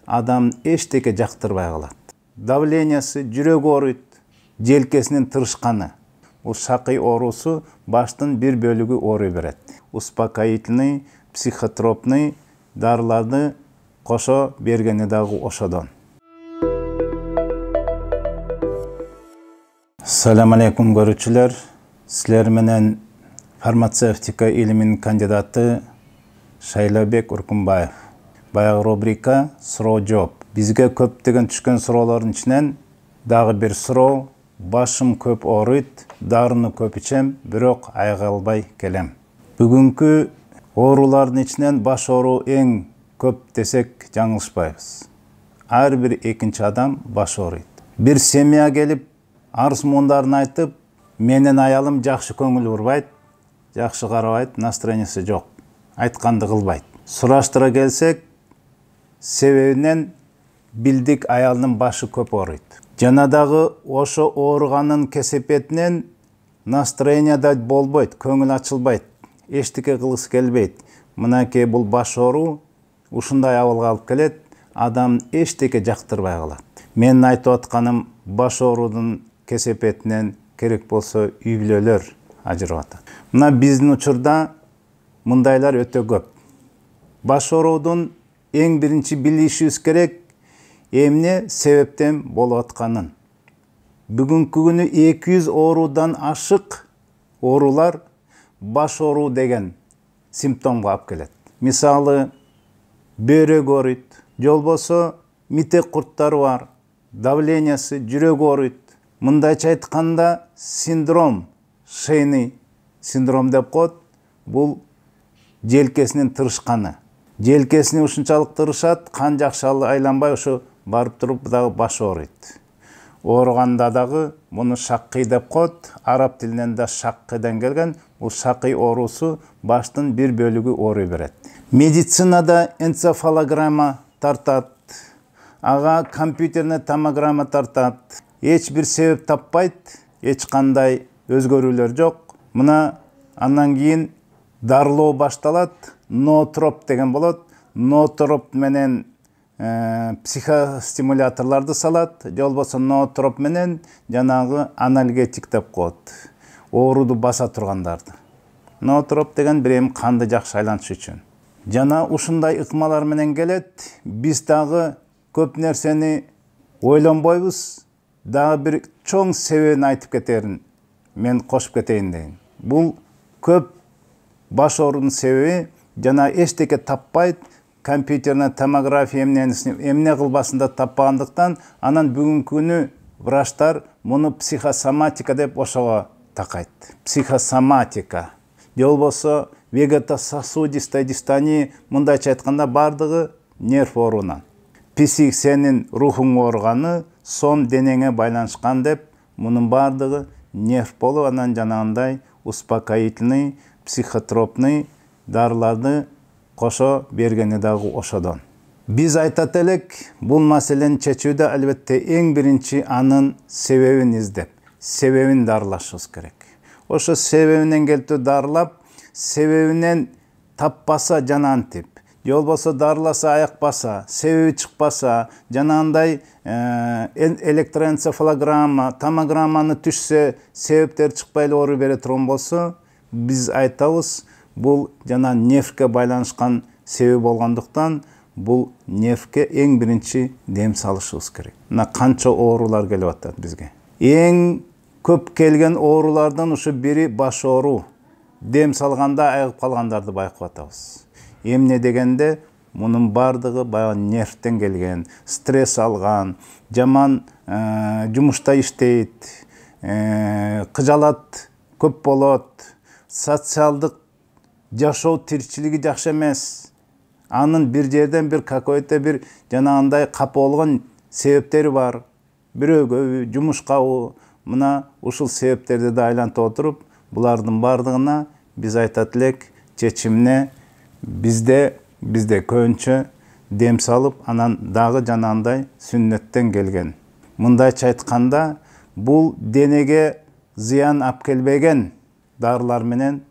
адам эчтеке жактырбай калат. Давлениясы, жүрөк ооруйт, желкесинин тырышканы. Бул шакый оорусу баштын бир бөлүгү ооруй берет. Успокоительный, психотропный дарыларды кошо бергени дагы ошодон. Салам алейкум көрүүчүлөр. Силер менен фармацевтика илиминин кандидаты Шайлабек Уркунбаев. Баягы рубрика суроо-жооп. Бизге көптөгөн түшкөн суроолордун ичинен дагы бир суроо: башым көп ооруйт, дарыны көп ичем, бирок айыга албай келем. Бүгүнкү оорулардын ичинен баш ооруу эң көп десек жаңылышпайбыз. Ар бир экинчи адам баш ооруйт. Бир семья келип, арыз мундарын айтып, менин аялым жакшы көңүл бурбайт, жакшы карабайт, настроениясы жок, айтканды кылбайт. Сураштыра келсек, себебинен билдик аялдын башы көп ооруйт. Жана дагы ошо ооруганын кесепетинен настроения да болбойт, көңүл ачылбайт, эчтеке кылгысы келбейт. Мынакей бул баш ооруу ушундай абалга алып келет, адам эчтеке жактырбай калат. Менин айтып атканым баш оорудун кесепетинен керек болсо үй бүлөлөр ажырап атат. Мына биздин учурда мындайлар өтө көп. Баш оорудун эң биринчи билишибиз керек эмне себептен болуп атканын. Бүгүнкү күнү 200 оорудан ашык оорулар баш ооруу деген симптомго алып келет. Мисалы, бөйрөк ооруйт, же болбосо митек курттары бар, давлениясы, жүрөк ооруйт. Мындайча айтканда синдром, шейный синдром деп коет. Бул желкесинин тырышканы. Желкесини ушунчалык тырышат, кан жакшы айланбай ошо барып туруп дагы баш ооруйт. Ооруганда дагы муну шакый деп коет. Араб тилинен да шакыйдан келген. Бул шакый оорусу баштын бир бөлүгү ооруй берет. Медицинада энцефалограмма тартат, ага компьютерне томограмма тартат. Эч бир себеп таппайт, эч кандай өзгөрүүлөр жок. Мына андан кийин дарылоо башталат, ноотроп деген болот. Ноотроп менен психостимуляторларды салат, же болбосо ноотроп менен жанагы анальгетик деп коет. Ооруду баса тургандарды. Ноотроп деген бир эми канды жакшы айлантыш үчүн. Жана ушундай ыкмалар менен келет. Биз дагы көп нерсени ойлонбойбуз. Дагы бир чоң себебин айтып кетерин мен кошуп кетейин дейин. Бул көп баш оорунун себеби жана эчтеке таппайт, компьютерне томография эмне кылбасын да таппагандыктан, анан бүгүнкү күнү врачтар муну психосоматика деп ошого такайт. Психосоматика. Же болбосо вегетососудистая дистония, мындайча айтканда бардыгы нерв оорунан. Псих сенин рухуң ооруганы сом денеңе байланышкан деп, мунун бардыгы нерв болуп, анан жанагындай успокоительный, психотропный дарыларды кошо бергени дагы ошодон. Биз айтат элек, бул маселени чечүүдө албетте эң биринчи анын себебин издеп, себебин дарылашыбыз керек. Ошо себебинен келтип дарылап, себебинен таппаса жанантип, же болбосо дарыласа аякпаса, себеби чыкпаса, жанагындай электроэнцефалограмма, томограмманы түшсө, себептер чыкпай эле ооруй бере турган болсо, биз айтабыз, бул жана нервке байланышкан себеби болгондуктан, бул нервке эң биринчи дем салышыбыз керек. Мына канча оорулар келип атат бизге. Эң көп келген оорулардан ушу бири баш ооруу. Дем салганда айыгып калгандарды байкап атабыз. Эмне дегенде, мунун бардыгы баягы нервтен келген, стресс алган, жаман жумушта иштейт, кыжалат көп болот, социалдык жашоо тиричилиги жакшы эмес. Анын бир жерден бир какой-то бир жанагындай капа болгон себептери бар. Бирөөгө, жумушкабы, мына ушул себептерди да айлантып отуруп, булардын бардыгына биз айтат элек, чечимине бизде көбүнчө дем салып, анан дагы жанагындай сүннөттөн келген. Мындайча айтканда, бул денеге зыян алып келбеген дарылар менен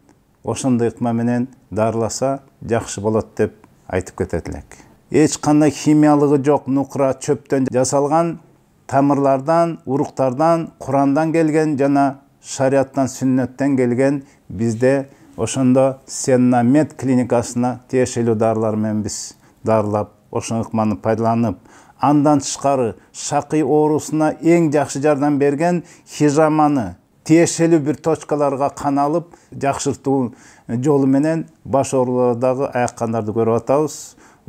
ошондой ыкма менен дарыласа жакшы болот деп айтып кетет элек. эч кандай химиялыгы жок нукра чөптөн жасалган, тамырлардан, уруктардан, Курандан келген жана шарияттан, сүннөттөн келген. Бизде ошондо Сенна мед клиникасына тиешелүү дарылар менен биз дарылап, ошол ыкманы пайдаланып, андан тышкары шакый оорусуна эң жакшы жардам берген хижаманы тиешелүү бир точкаларга кан алып, жакшыртуу жолу менен баш оорулардагы аяк кандарды көрүп атабыз.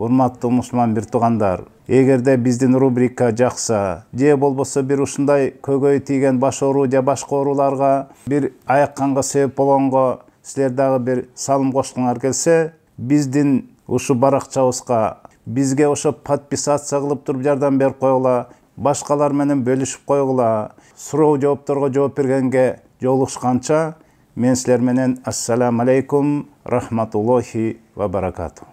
Урматтуу мусулман бир туугандар, эгерде биздин рубрика жакса, же болбосо бир ушундай көйгөй тийген баш оору же башка ооруларга, бир аяк канга себеп болгонго силер дагы бир салым кошкуңар келсе, биздин ушу баракчабызга бизге ошо подписация кылып туруп жардам берип койгула, башкалар менен бөлүшүп койгула. Суроо жоопторго жооп бергенге жолугушканча, мен силер менен ассаламу алейкум, рахматуллахи ва баракатух.